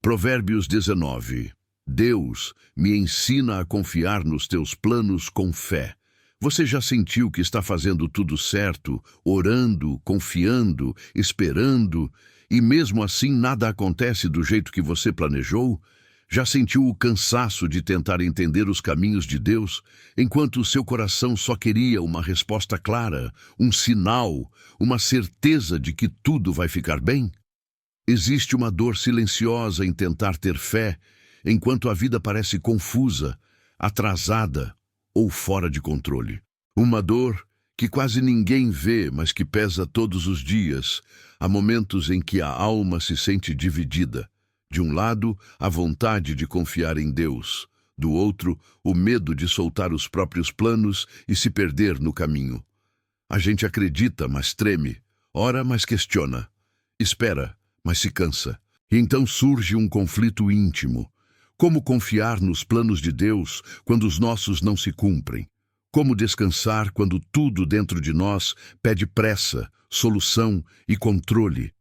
Provérbios 19. Deus me ensina a confiar nos teus planos com fé. Você já sentiu que está fazendo tudo certo, orando, confiando, esperando, e mesmo assim nada acontece do jeito que você planejou? Já sentiu o cansaço de tentar entender os caminhos de Deus, enquanto o seu coração só queria uma resposta clara, um sinal, uma certeza de que tudo vai ficar bem? Existe uma dor silenciosa em tentar ter fé, enquanto a vida parece confusa, atrasada ou fora de controle. Uma dor que quase ninguém vê, mas que pesa todos os dias. Há momentos em que a alma se sente dividida. De um lado, a vontade de confiar em Deus. Do outro, o medo de soltar os próprios planos e se perder no caminho. A gente acredita, mas treme. Ora, mas questiona. Espera, mas se cansa. E então surge um conflito íntimo. Como confiar nos planos de Deus quando os nossos não se cumprem? Como descansar quando tudo dentro de nós pede pressa, solução e controle?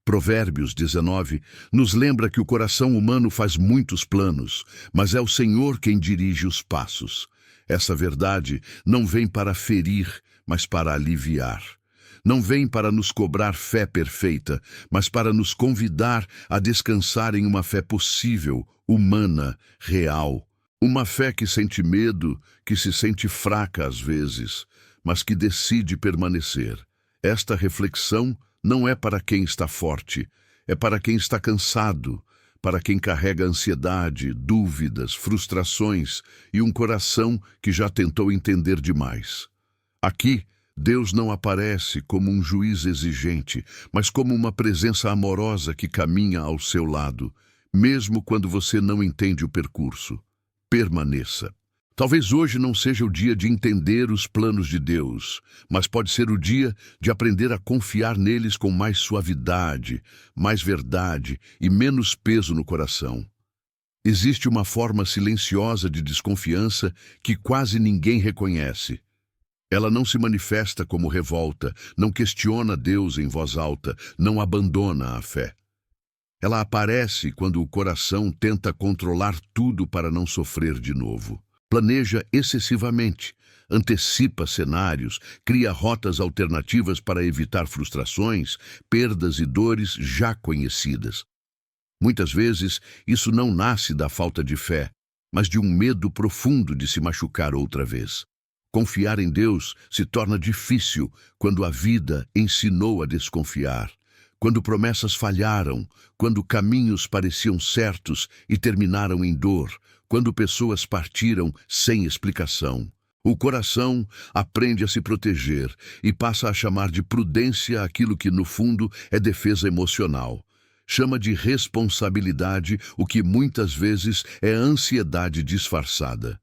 Provérbios 19 nos lembra que o coração humano faz muitos planos, mas é o Senhor quem dirige os passos. Essa verdade não vem para ferir, mas para aliviar. Não vem para nos cobrar fé perfeita, mas para nos convidar a descansar em uma fé possível, humana, real. Uma fé que sente medo, que se sente fraca às vezes, mas que decide permanecer. Esta reflexão não é para quem está forte, é para quem está cansado, para quem carrega ansiedade, dúvidas, frustrações e um coração que já tentou entender demais. Aqui, Deus não aparece como um juiz exigente, mas como uma presença amorosa que caminha ao seu lado, mesmo quando você não entende o percurso. Permaneça. Talvez hoje não seja o dia de entender os planos de Deus, mas pode ser o dia de aprender a confiar neles com mais suavidade, mais verdade e menos peso no coração. Existe uma forma silenciosa de desconfiança que quase ninguém reconhece. Ela não se manifesta como revolta, não questiona Deus em voz alta, não abandona a fé. Ela aparece quando o coração tenta controlar tudo para não sofrer de novo. Planeja excessivamente, antecipa cenários, cria rotas alternativas para evitar frustrações, perdas e dores já conhecidas. Muitas vezes, isso não nasce da falta de fé, mas de um medo profundo de se machucar outra vez. Confiar em Deus se torna difícil quando a vida ensinou a desconfiar, quando promessas falharam, quando caminhos pareciam certos e terminaram em dor, quando pessoas partiram sem explicação. O coração aprende a se proteger e passa a chamar de prudência aquilo que, no fundo, é defesa emocional. Chama de responsabilidade o que muitas vezes é ansiedade disfarçada.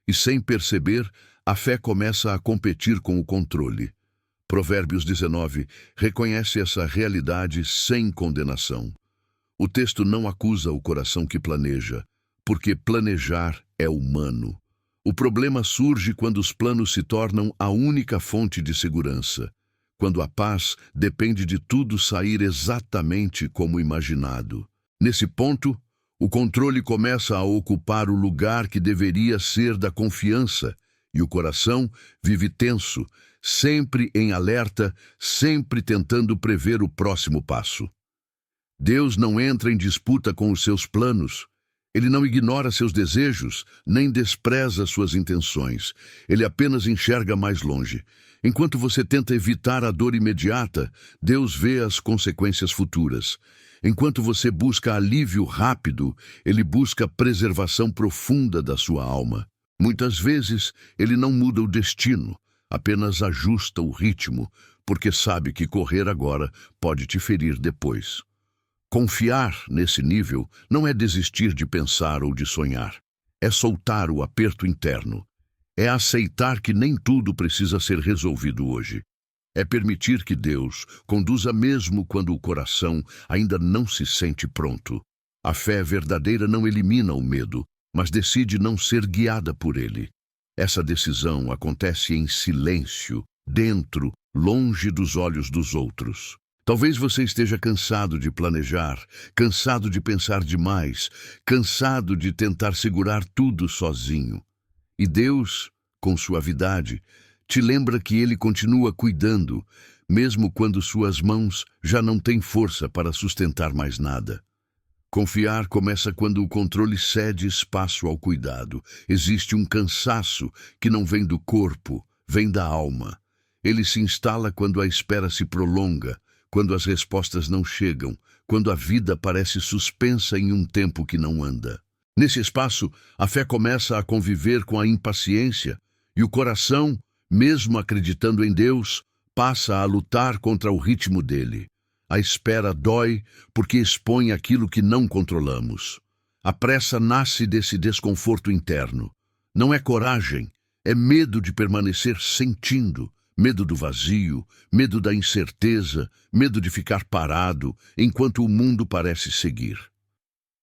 E sem perceber, a fé começa a competir com o controle. Provérbios 19 reconhece essa realidade sem condenação. O texto não acusa o coração que planeja, porque planejar é humano. O problema surge quando os planos se tornam a única fonte de segurança, quando a paz depende de tudo sair exatamente como imaginado. Nesse ponto, o controle começa a ocupar o lugar que deveria ser da confiança, e o coração vive tenso, sempre em alerta, sempre tentando prever o próximo passo. Deus não entra em disputa com os seus planos. Ele não ignora seus desejos, nem despreza suas intenções. Ele apenas enxerga mais longe. Enquanto você tenta evitar a dor imediata, Deus vê as consequências futuras. Enquanto você busca alívio rápido, Ele busca preservação profunda da sua alma. Muitas vezes, Ele não muda o destino, apenas ajusta o ritmo, porque sabe que correr agora pode te ferir depois. Confiar nesse nível não é desistir de pensar ou de sonhar. É soltar o aperto interno. É aceitar que nem tudo precisa ser resolvido hoje. É permitir que Deus conduza mesmo quando o coração ainda não se sente pronto. A fé verdadeira não elimina o medo, mas decide não ser guiada por ele. Essa decisão acontece em silêncio, dentro, longe dos olhos dos outros. Talvez você esteja cansado de planejar, cansado de pensar demais, cansado de tentar segurar tudo sozinho. E Deus, com suavidade, te lembra que Ele continua cuidando, mesmo quando suas mãos já não têm força para sustentar mais nada. Confiar começa quando o controle cede espaço ao cuidado. Existe um cansaço que não vem do corpo, vem da alma. Ele se instala quando a espera se prolonga, quando as respostas não chegam, quando a vida parece suspensa em um tempo que não anda. Nesse espaço, a fé começa a conviver com a impaciência e o coração, mesmo acreditando em Deus, passa a lutar contra o ritmo dele. A espera dói porque expõe aquilo que não controlamos. A pressa nasce desse desconforto interno. Não é coragem, é medo de permanecer sentindo, medo do vazio, medo da incerteza, medo de ficar parado enquanto o mundo parece seguir.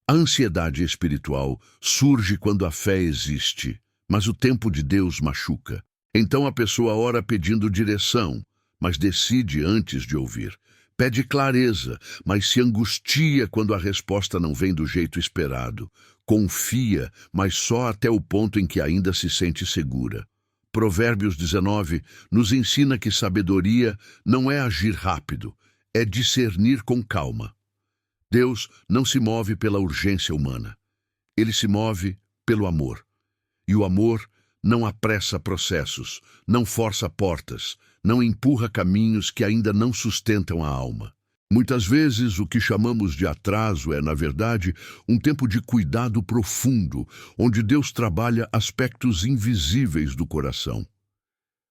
A ansiedade espiritual surge quando a fé existe, mas o tempo de Deus machuca. Então a pessoa ora pedindo direção, mas decide antes de ouvir. Pede clareza, mas se angustia quando a resposta não vem do jeito esperado. Confia, mas só até o ponto em que ainda se sente segura. Provérbios 19 nos ensina que sabedoria não é agir rápido, é discernir com calma. Deus não se move pela urgência humana. Ele se move pelo amor. E o amor não apressa processos, não força portas, não empurra caminhos que ainda não sustentam a alma. Muitas vezes o que chamamos de atraso é, na verdade, um tempo de cuidado profundo, onde Deus trabalha aspectos invisíveis do coração.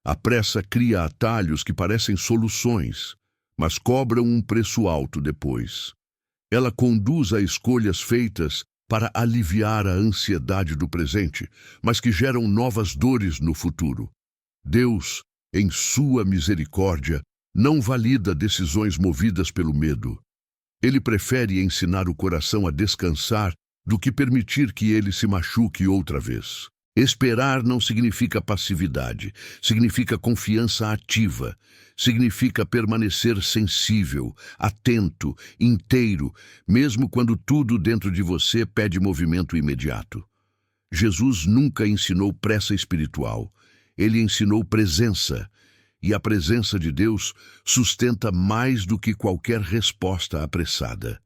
A pressa cria atalhos que parecem soluções, mas cobram um preço alto depois. Ela conduz a escolhas feitas para aliviar a ansiedade do presente, mas que geram novas dores no futuro. Deus, em sua misericórdia, não valida decisões movidas pelo medo. Ele prefere ensinar o coração a descansar do que permitir que ele se machuque outra vez. Esperar não significa passividade, significa confiança ativa, significa permanecer sensível, atento, inteiro, mesmo quando tudo dentro de você pede movimento imediato. Jesus nunca ensinou pressa espiritual, ele ensinou presença, e a presença de Deus sustenta mais do que qualquer resposta apressada.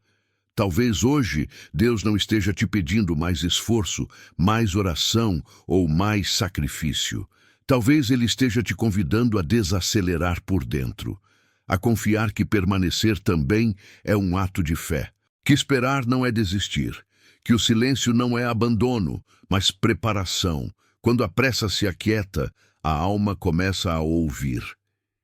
Talvez hoje Deus não esteja te pedindo mais esforço, mais oração ou mais sacrifício. Talvez Ele esteja te convidando a desacelerar por dentro, a confiar que permanecer também é um ato de fé, que esperar não é desistir, que o silêncio não é abandono, mas preparação. Quando a pressa se aquieta, a alma começa a ouvir.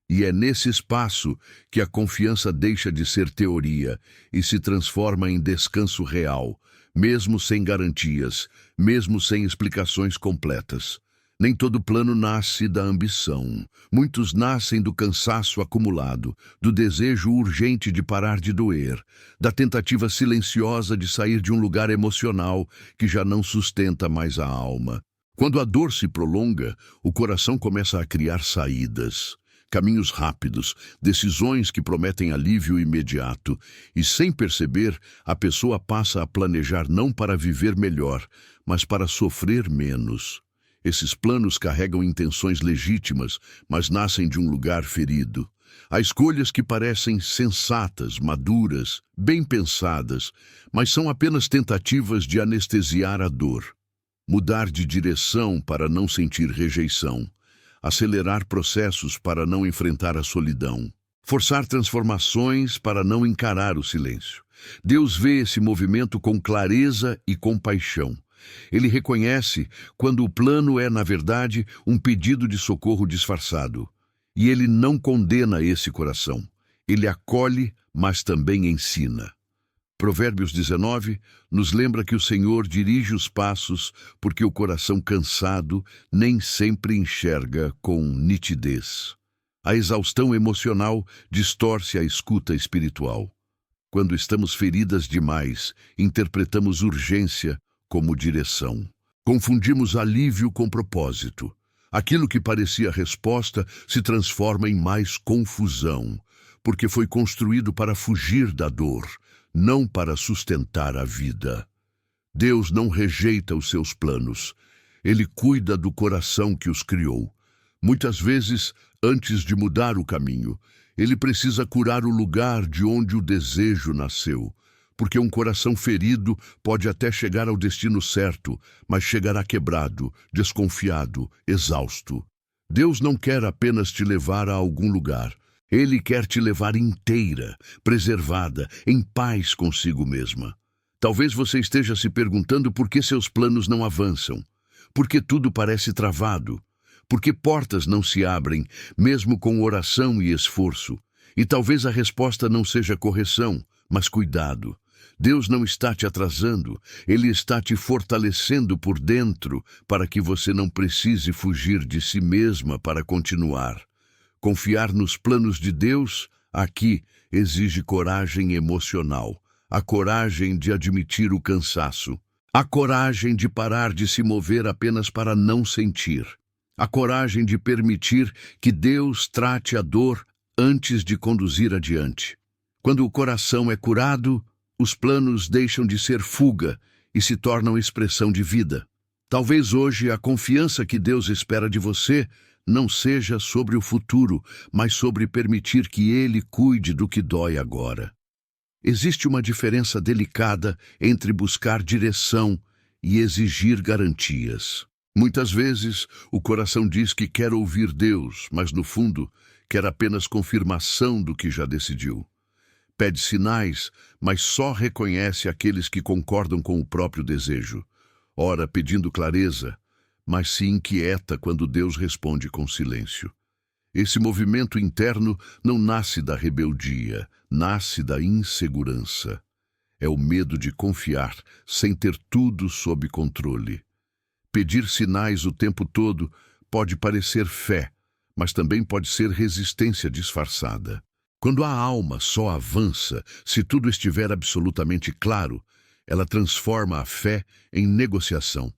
E é nesse espaço que a confiança deixa de ser teoria e se transforma em descanso real, mesmo sem garantias, mesmo sem explicações completas. Nem todo plano nasce da ambição. Muitos nascem do cansaço acumulado, do desejo urgente de parar de doer, da tentativa silenciosa de sair de um lugar emocional que já não sustenta mais a alma. Quando a dor se prolonga, o coração começa a criar saídas, caminhos rápidos, decisões que prometem alívio imediato, e sem perceber, a pessoa passa a planejar não para viver melhor, mas para sofrer menos. Esses planos carregam intenções legítimas, mas nascem de um lugar ferido. Há escolhas que parecem sensatas, maduras, bem pensadas, mas são apenas tentativas de anestesiar a dor. Mudar de direção para não sentir rejeição. Acelerar processos para não enfrentar a solidão. Forçar transformações para não encarar o silêncio. Deus vê esse movimento com clareza e compaixão. Ele reconhece quando o plano é, na verdade, um pedido de socorro disfarçado. E ele não condena esse coração. Ele acolhe, mas também ensina. Provérbios 19 nos lembra que o Senhor dirige os passos porque o coração cansado nem sempre enxerga com nitidez. A exaustão emocional distorce a escuta espiritual. Quando estamos feridas demais, interpretamos urgência como direção. Confundimos alívio com propósito. Aquilo que parecia resposta se transforma em mais confusão. porque foi construído para fugir da dor, não para sustentar a vida. Deus não rejeita os seus planos. Ele cuida do coração que os criou. Muitas vezes, antes de mudar o caminho, ele precisa curar o lugar de onde o desejo nasceu, porque um coração ferido pode até chegar ao destino certo, mas chegará quebrado, desconfiado, exausto. Deus não quer apenas te levar a algum lugar. Ele quer te levar inteira, preservada, em paz consigo mesma. Talvez você esteja se perguntando por que seus planos não avançam, por que tudo parece travado, por que portas não se abrem, mesmo com oração e esforço. E talvez a resposta não seja correção, mas cuidado. Deus não está te atrasando, Ele está te fortalecendo por dentro para que você não precise fugir de si mesma para continuar. Confiar nos planos de Deus, aqui, exige coragem emocional, a coragem de admitir o cansaço, a coragem de parar de se mover apenas para não sentir, a coragem de permitir que Deus trate a dor antes de conduzir adiante. Quando o coração é curado, os planos deixam de ser fuga e se tornam expressão de vida. Talvez hoje a confiança que Deus espera de você não seja sobre o futuro, mas sobre permitir que Ele cuide do que dói agora. Existe uma diferença delicada entre buscar direção e exigir garantias. Muitas vezes, o coração diz que quer ouvir Deus, mas no fundo, quer apenas confirmação do que já decidiu. Pede sinais, mas só reconhece aqueles que concordam com o próprio desejo. Ora pedindo clareza, mas se inquieta quando Deus responde com silêncio. Esse movimento interno não nasce da rebeldia, nasce da insegurança. É o medo de confiar sem ter tudo sob controle. Pedir sinais o tempo todo pode parecer fé, mas também pode ser resistência disfarçada. Quando a alma só avança se tudo estiver absolutamente claro, ela transforma a fé em negociação.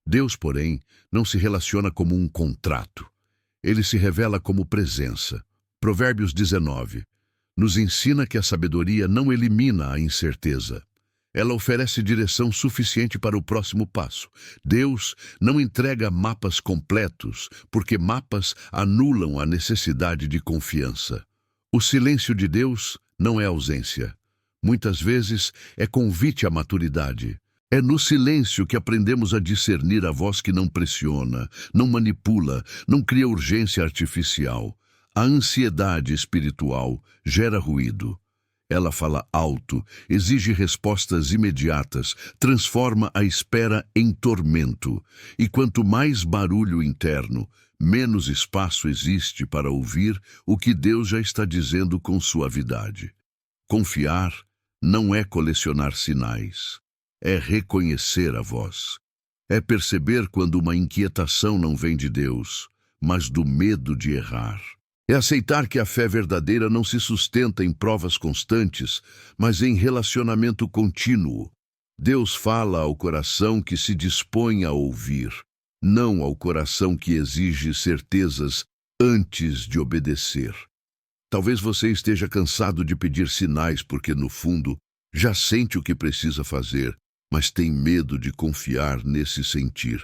Deus, porém, não se relaciona como um contrato. Ele se revela como presença. Provérbios 19 nos ensina que a sabedoria não elimina a incerteza. Ela oferece direção suficiente para o próximo passo. Deus não entrega mapas completos, porque mapas anulam a necessidade de confiança. O silêncio de Deus não é ausência. Muitas vezes é convite à maturidade. É no silêncio que aprendemos a discernir a voz que não pressiona, não manipula, não cria urgência artificial. A ansiedade espiritual gera ruído. Ela fala alto, exige respostas imediatas, transforma a espera em tormento. E quanto mais barulho interno, menos espaço existe para ouvir o que Deus já está dizendo com suavidade. Confiar não é colecionar sinais, é reconhecer a voz. É perceber quando uma inquietação não vem de Deus, mas do medo de errar. É aceitar que a fé verdadeira não se sustenta em provas constantes, mas em relacionamento contínuo. Deus fala ao coração que se dispõe a ouvir, não ao coração que exige certezas antes de obedecer. Talvez você esteja cansado de pedir sinais porque, no fundo, já sente o que precisa fazer, mas tem medo de confiar nesse sentir.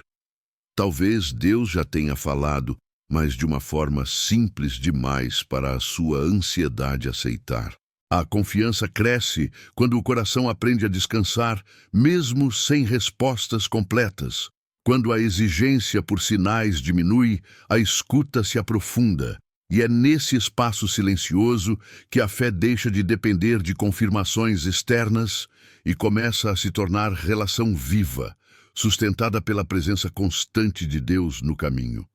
Talvez Deus já tenha falado, mas de uma forma simples demais para a sua ansiedade aceitar. A confiança cresce quando o coração aprende a descansar, mesmo sem respostas completas. Quando a exigência por sinais diminui, a escuta se aprofunda. E é nesse espaço silencioso que a fé deixa de depender de confirmações externas e começa a se tornar relação viva, sustentada pela presença constante de Deus no caminho.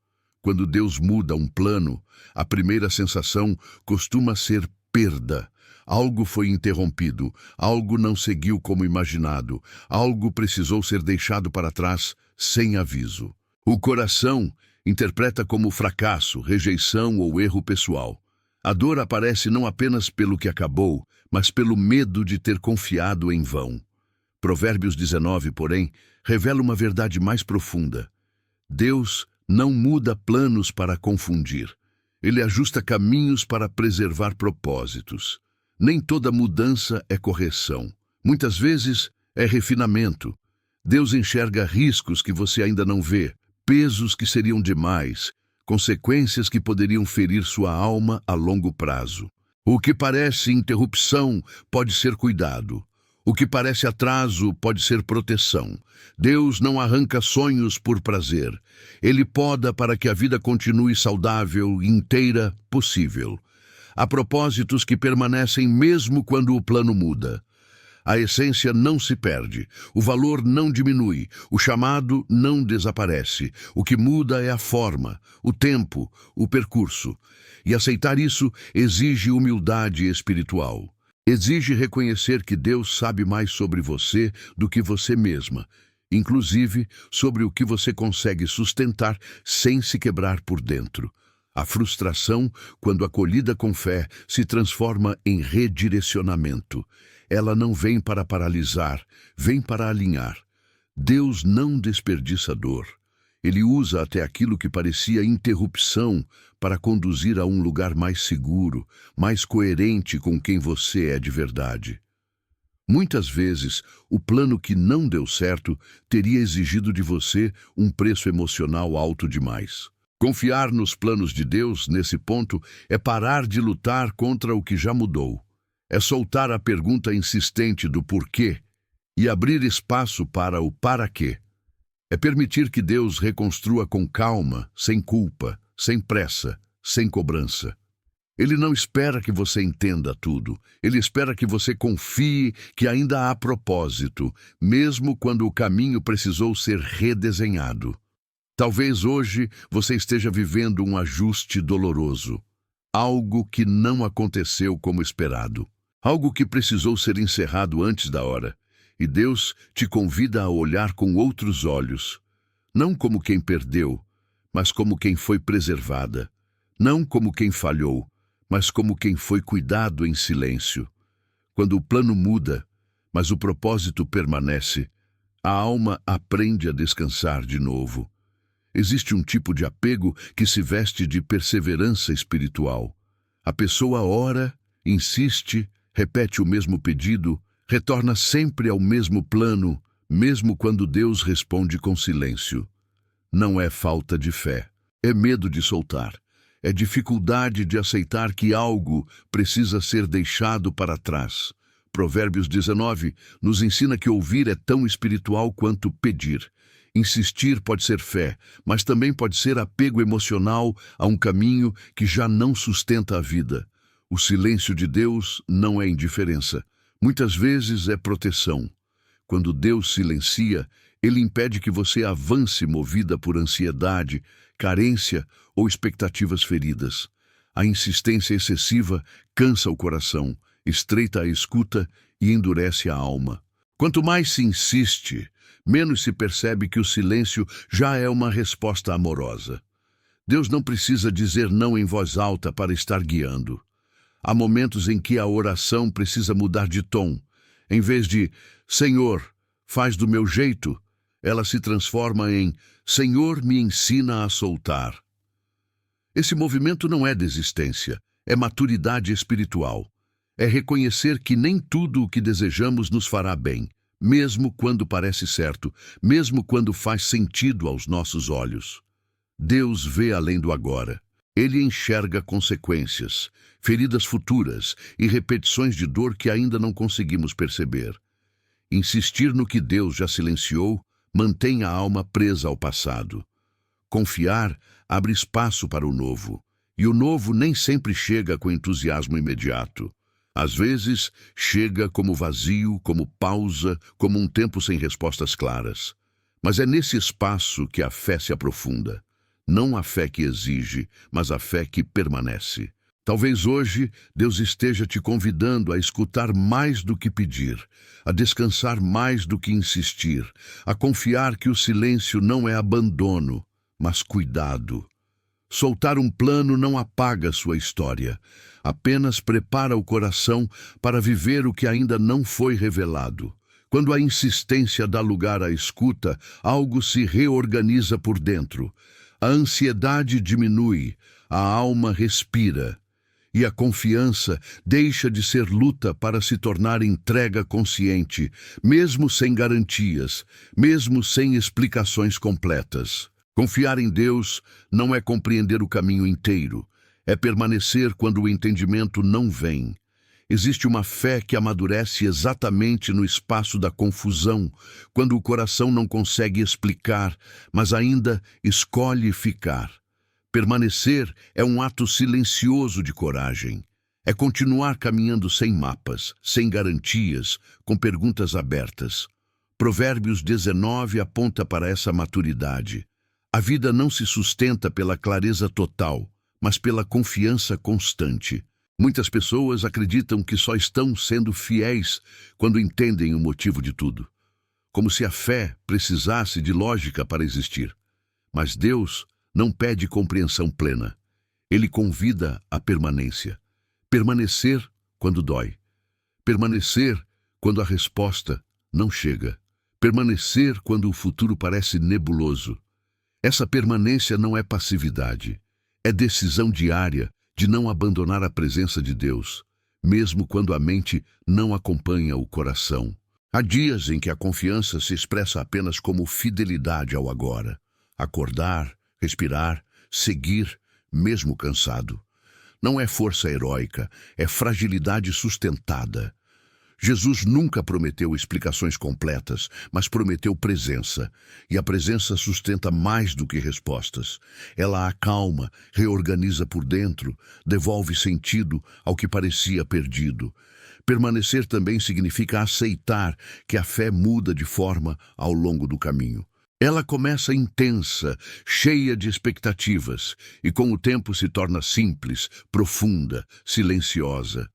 Quando Deus muda um plano, a primeira sensação costuma ser perda. Algo foi interrompido, algo não seguiu como imaginado, algo precisou ser deixado para trás sem aviso. O coração interpreta como fracasso, rejeição ou erro pessoal. A dor aparece não apenas pelo que acabou, mas pelo medo de ter confiado em vão. Provérbios 19, porém, revela uma verdade mais profunda. Deus não muda planos para confundir. Ele ajusta caminhos para preservar propósitos. Nem toda mudança é correção. Muitas vezes é refinamento. Deus enxerga riscos que você ainda não vê, pesos que seriam demais, consequências que poderiam ferir sua alma a longo prazo. O que parece interrupção pode ser cuidado. O que parece atraso pode ser proteção. Deus não arranca sonhos por prazer. Ele poda para que a vida continue saudável, inteira, possível. Há propósitos que permanecem mesmo quando o plano muda. A essência não se perde, o valor não diminui, o chamado não desaparece. O que muda é a forma, o tempo, o percurso. E aceitar isso exige humildade espiritual. Exige reconhecer que Deus sabe mais sobre você do que você mesma, inclusive sobre o que você consegue sustentar sem se quebrar por dentro. A frustração, quando acolhida com fé, se transforma em redirecionamento. Ela não vem para paralisar, vem para alinhar. Deus não desperdiça dor. Ele usa até aquilo que parecia interrupção para conduzir a um lugar mais seguro, mais coerente com quem você é de verdade. Muitas vezes, o plano que não deu certo teria exigido de você um preço emocional alto demais. Confiar nos planos de Deus, nesse ponto, é parar de lutar contra o que já mudou. É soltar a pergunta insistente do porquê e abrir espaço para o para quê. É permitir que Deus reconstrua com calma, sem culpa, sem pressa, sem cobrança. Ele não espera que você entenda tudo. Ele espera que você confie que ainda há propósito, mesmo quando o caminho precisou ser redesenhado. Talvez hoje você esteja vivendo um ajuste doloroso. Algo que não aconteceu como esperado. Algo que precisou ser encerrado antes da hora. E Deus te convida a olhar com outros olhos. Não como quem perdeu, mas como quem foi preservada. Não como quem falhou, mas como quem foi cuidado em silêncio. Quando o plano muda, mas o propósito permanece, a alma aprende a descansar de novo. Existe um tipo de apego que se veste de perseverança espiritual. A pessoa ora, insiste, repete o mesmo pedido, retorna sempre ao mesmo plano, mesmo quando Deus responde com silêncio. Não é falta de fé, é medo de soltar. É dificuldade de aceitar que algo precisa ser deixado para trás. Provérbios 19 nos ensina que ouvir é tão espiritual quanto pedir. Insistir pode ser fé, mas também pode ser apego emocional a um caminho que já não sustenta a vida. O silêncio de Deus não é indiferença. Muitas vezes é proteção. Quando Deus silencia, Ele impede que você avance movida por ansiedade, carência ou expectativas feridas. A insistência excessiva cansa o coração, estreita a escuta e endurece a alma. Quanto mais se insiste, menos se percebe que o silêncio já é uma resposta amorosa. Deus não precisa dizer não em voz alta para estar guiando. Há momentos em que a oração precisa mudar de tom. Em vez de Senhor, faz do meu jeito, ela se transforma em Senhor, me ensina a soltar. Esse movimento não é desistência, é maturidade espiritual. É reconhecer que nem tudo o que desejamos nos fará bem, mesmo quando parece certo, mesmo quando faz sentido aos nossos olhos. Deus vê além do agora. Ele enxerga consequências, feridas futuras e repetições de dor que ainda não conseguimos perceber. Insistir no que Deus já silenciou mantém a alma presa ao passado. Confiar abre espaço para o novo, e o novo nem sempre chega com entusiasmo imediato. Às vezes, chega como vazio, como pausa, como um tempo sem respostas claras. Mas é nesse espaço que a fé se aprofunda. Não a fé que exige, mas a fé que permanece. Talvez hoje Deus esteja te convidando a escutar mais do que pedir, a descansar mais do que insistir, a confiar que o silêncio não é abandono, mas cuidado. Soltar um plano não apaga sua história, apenas prepara o coração para viver o que ainda não foi revelado. Quando a insistência dá lugar à escuta, algo se reorganiza por dentro. A ansiedade diminui, a alma respira. E a confiança deixa de ser luta para se tornar entrega consciente, mesmo sem garantias, mesmo sem explicações completas. Confiar em Deus não é compreender o caminho inteiro, é permanecer quando o entendimento não vem. Existe uma fé que amadurece exatamente no espaço da confusão, quando o coração não consegue explicar, mas ainda escolhe ficar. Permanecer é um ato silencioso de coragem. É continuar caminhando sem mapas, sem garantias, com perguntas abertas. Provérbios 19 aponta para essa maturidade. A vida não se sustenta pela clareza total, mas pela confiança constante. Muitas pessoas acreditam que só estão sendo fiéis quando entendem o motivo de tudo, como se a fé precisasse de lógica para existir. Mas Deus não pede compreensão plena. Ele convida a permanência. Permanecer quando dói. Permanecer quando a resposta não chega. Permanecer quando o futuro parece nebuloso. Essa permanência não é passividade. É decisão diária de não abandonar a presença de Deus, mesmo quando a mente não acompanha o coração. Há dias em que a confiança se expressa apenas como fidelidade ao agora. Acordar, respirar, seguir, mesmo cansado. Não é força heróica, é fragilidade sustentada. Jesus nunca prometeu explicações completas, mas prometeu presença. E a presença sustenta mais do que respostas. Ela acalma, reorganiza por dentro, devolve sentido ao que parecia perdido. Permanecer também significa aceitar que a fé muda de forma ao longo do caminho. Ela começa intensa, cheia de expectativas, e com o tempo se torna simples, profunda, silenciosa.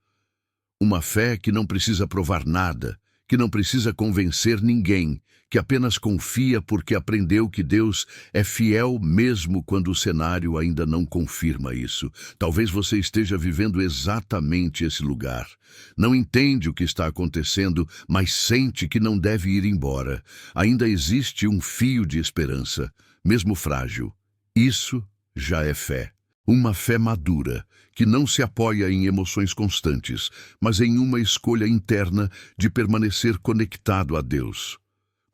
Uma fé que não precisa provar nada, que não precisa convencer ninguém, que apenas confia porque aprendeu que Deus é fiel mesmo quando o cenário ainda não confirma isso. Talvez você esteja vivendo exatamente esse lugar. Não entende o que está acontecendo, mas sente que não deve ir embora. Ainda existe um fio de esperança, mesmo frágil. Isso já é fé. Uma fé madura, que não se apoia em emoções constantes, mas em uma escolha interna de permanecer conectado a Deus.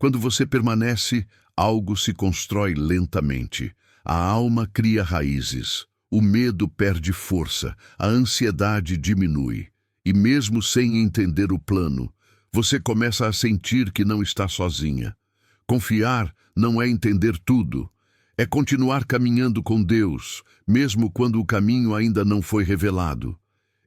Quando você permanece, algo se constrói lentamente. A alma cria raízes, o medo perde força, a ansiedade diminui. E mesmo sem entender o plano, você começa a sentir que não está sozinha. Confiar não é entender tudo. É continuar caminhando com Deus, mesmo quando o caminho ainda não foi revelado.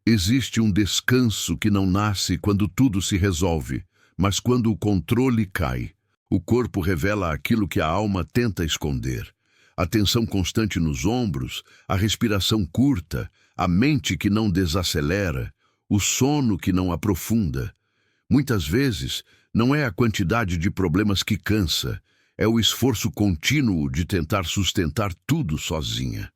Existe um descanso que não nasce quando tudo se resolve, mas quando o controle cai. O corpo revela aquilo que a alma tenta esconder. A tensão constante nos ombros, a respiração curta, a mente que não desacelera, o sono que não aprofunda. Muitas vezes, não é a quantidade de problemas que cansa, é o esforço contínuo de tentar sustentar tudo sozinha.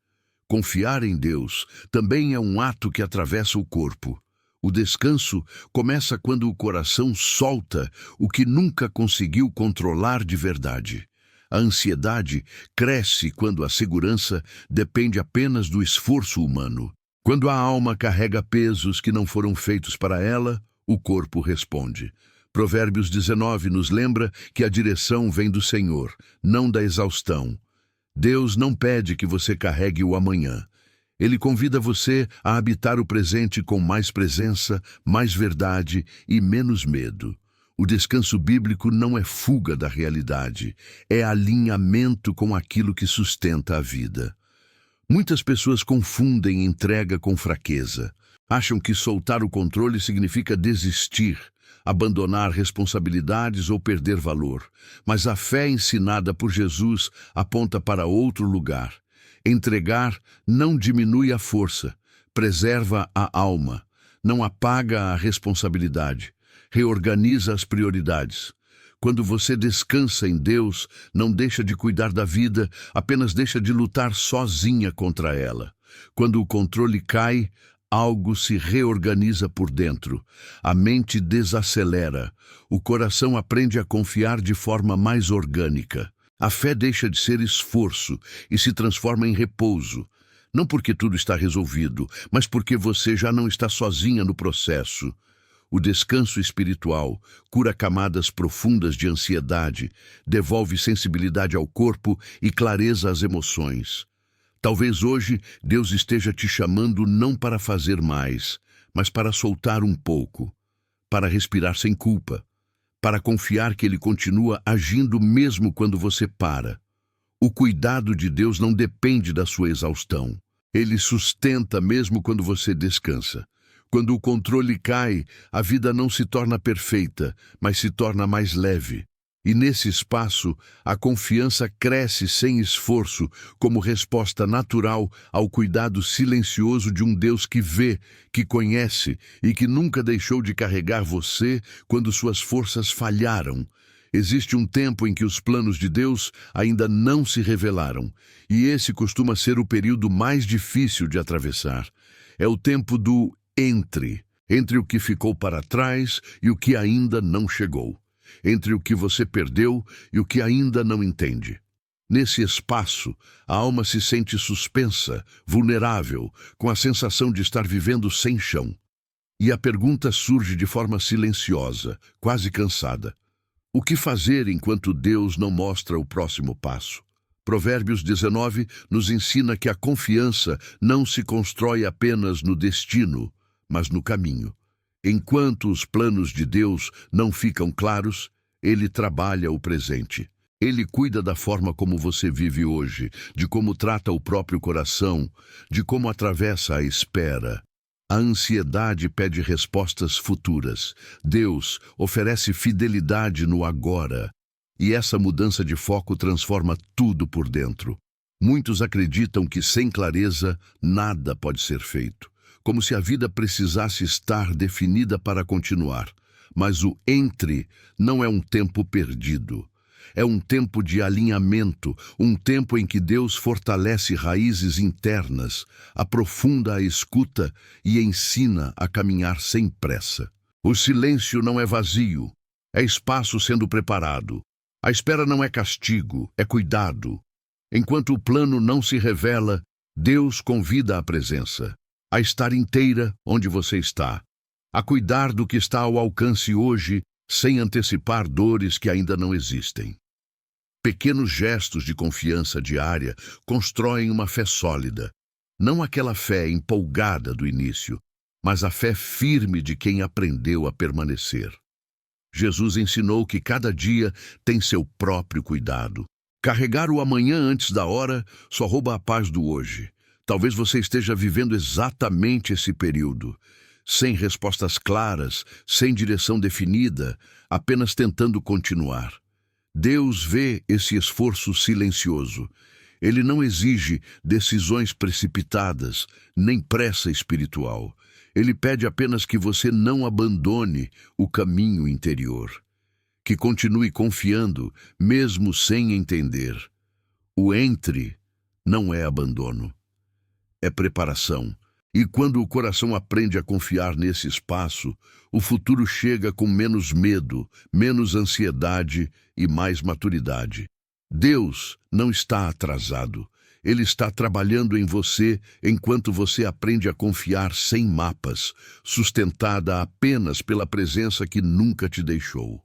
Confiar em Deus também é um ato que atravessa o corpo. O descanso começa quando o coração solta o que nunca conseguiu controlar de verdade. A ansiedade cresce quando a segurança depende apenas do esforço humano. Quando a alma carrega pesos que não foram feitos para ela, o corpo responde. Provérbios 19 nos lembra que a direção vem do Senhor, não da exaustão. Deus não pede que você carregue o amanhã. Ele convida você a habitar o presente com mais presença, mais verdade e menos medo. O descanso bíblico não é fuga da realidade, é alinhamento com aquilo que sustenta a vida. Muitas pessoas confundem entrega com fraqueza. Acham que soltar o controle significa desistir, abandonar responsabilidades ou perder valor. Mas a fé ensinada por Jesus aponta para outro lugar. Entregar não diminui a força, preserva a alma, não apaga a responsabilidade, reorganiza as prioridades. Quando você descansa em Deus, não deixa de cuidar da vida, apenas deixa de lutar sozinha contra ela. Quando o controle cai, algo se reorganiza por dentro. A mente desacelera, o coração aprende a confiar de forma mais orgânica. A fé deixa de ser esforço e se transforma em repouso. Não porque tudo está resolvido, mas porque você já não está sozinha no processo. O descanso espiritual cura camadas profundas de ansiedade, devolve sensibilidade ao corpo e clareza às emoções. Talvez hoje Deus esteja te chamando não para fazer mais, mas para soltar um pouco, para respirar sem culpa, para confiar que Ele continua agindo mesmo quando você para. O cuidado de Deus não depende da sua exaustão. Ele sustenta mesmo quando você descansa. Quando o controle cai, a vida não se torna perfeita, mas se torna mais leve. E nesse espaço, a confiança cresce sem esforço, como resposta natural ao cuidado silencioso de um Deus que vê, que conhece e que nunca deixou de carregar você quando suas forças falharam. Existe um tempo em que os planos de Deus ainda não se revelaram, e esse costuma ser o período mais difícil de atravessar. É o tempo do entre o que ficou para trás e o que ainda não chegou, entre o que você perdeu e o que ainda não entende. Nesse espaço, a alma se sente suspensa, vulnerável, com a sensação de estar vivendo sem chão. E a pergunta surge de forma silenciosa, quase cansada. O que fazer enquanto Deus não mostra o próximo passo? Provérbios 19 nos ensina que a confiança não se constrói apenas no destino, mas no caminho. Enquanto os planos de Deus não ficam claros, Ele trabalha o presente. Ele cuida da forma como você vive hoje, de como trata o próprio coração, de como atravessa a espera. A ansiedade pede respostas futuras. Deus oferece fidelidade no agora. E essa mudança de foco transforma tudo por dentro. Muitos acreditam que sem clareza nada pode ser feito, como se a vida precisasse estar definida para continuar. Mas o entre não é um tempo perdido. É um tempo de alinhamento, um tempo em que Deus fortalece raízes internas, aprofunda a escuta e ensina a caminhar sem pressa. O silêncio não é vazio, é espaço sendo preparado. A espera não é castigo, é cuidado. Enquanto o plano não se revela, Deus convida à presença, a estar inteira onde você está, a cuidar do que está ao alcance hoje, sem antecipar dores que ainda não existem. Pequenos gestos de confiança diária constroem uma fé sólida, não aquela fé empolgada do início, mas a fé firme de quem aprendeu a permanecer. Jesus ensinou que cada dia tem seu próprio cuidado. Carregar o amanhã antes da hora só rouba a paz do hoje. Talvez você esteja vivendo exatamente esse período, sem respostas claras, sem direção definida, apenas tentando continuar. Deus vê esse esforço silencioso. Ele não exige decisões precipitadas, nem pressa espiritual. Ele pede apenas que você não abandone o caminho interior, que continue confiando, mesmo sem entender. O entre não é abandono, é preparação. E quando o coração aprende a confiar nesse espaço, o futuro chega com menos medo, menos ansiedade e mais maturidade. Deus não está atrasado. Ele está trabalhando em você enquanto você aprende a confiar sem mapas, sustentada apenas pela presença que nunca te deixou.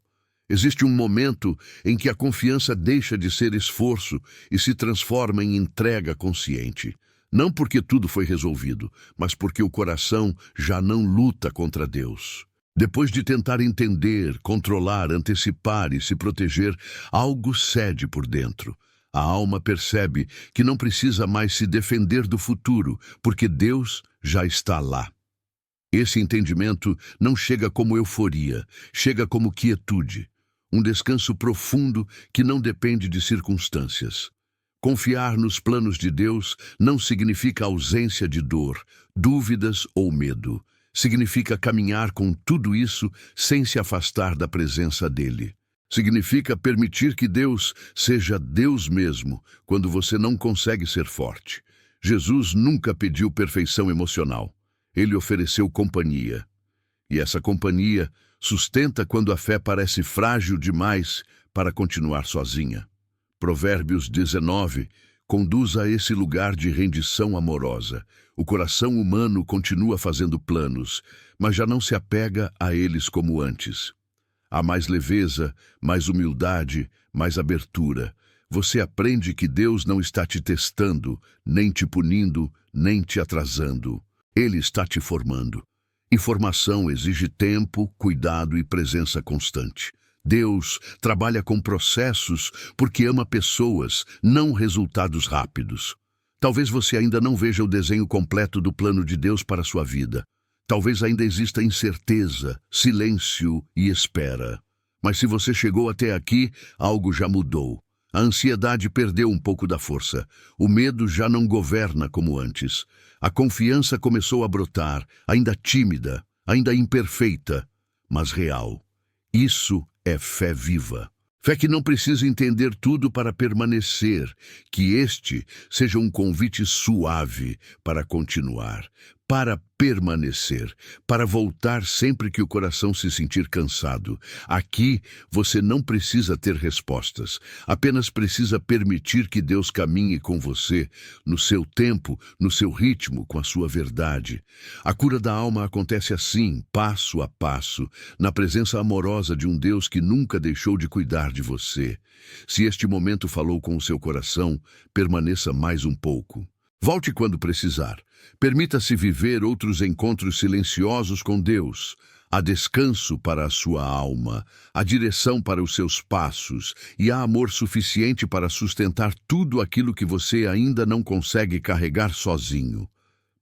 Existe um momento em que a confiança deixa de ser esforço e se transforma em entrega consciente. Não porque tudo foi resolvido, mas porque o coração já não luta contra Deus. Depois de tentar entender, controlar, antecipar e se proteger, algo cede por dentro. A alma percebe que não precisa mais se defender do futuro, porque Deus já está lá. Esse entendimento não chega como euforia, chega como quietude, um descanso profundo que não depende de circunstâncias. Confiar nos planos de Deus não significa ausência de dor, dúvidas ou medo. Significa caminhar com tudo isso sem se afastar da presença dele. Significa permitir que Deus seja Deus mesmo quando você não consegue ser forte. Jesus nunca pediu perfeição emocional. Ele ofereceu companhia. E essa companhia sustenta quando a fé parece frágil demais para continuar sozinha. Provérbios 19 Conduza a esse lugar de rendição amorosa. O coração humano continua fazendo planos, mas já não se apega a eles como antes. Há mais leveza, mais humildade, mais abertura. Você aprende que Deus não está te testando, nem te punindo, nem te atrasando. Ele está te formando. E formação exige tempo, cuidado e presença constante. Deus trabalha com processos porque ama pessoas, não resultados rápidos. Talvez você ainda não veja o desenho completo do plano de Deus para a sua vida. Talvez ainda exista incerteza, silêncio e espera. Mas se você chegou até aqui, algo já mudou. A ansiedade perdeu um pouco da força. O medo já não governa como antes. A confiança começou a brotar, ainda tímida, ainda imperfeita, mas real. Isso é fé viva. Fé que não precisa entender tudo para permanecer, que este seja um convite suave para continuar, para permanecer, para voltar sempre que o coração se sentir cansado. Aqui você não precisa ter respostas, apenas precisa permitir que Deus caminhe com você, no seu tempo, no seu ritmo, com a sua verdade. A cura da alma acontece assim, passo a passo, na presença amorosa de um Deus que nunca deixou de cuidar de você. Se este momento falou com o seu coração, permaneça mais um pouco. Volte quando precisar. Permita-se viver outros encontros silenciosos com Deus. Há descanso para a sua alma, há direção para os seus passos e há amor suficiente para sustentar tudo aquilo que você ainda não consegue carregar sozinho.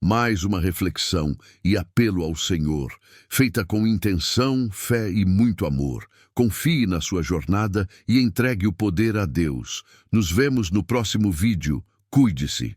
Mais uma reflexão e apelo ao Senhor, feita com intenção, fé e muito amor. Confie na sua jornada e entregue o poder a Deus. Nos vemos no próximo vídeo. Cuide-se.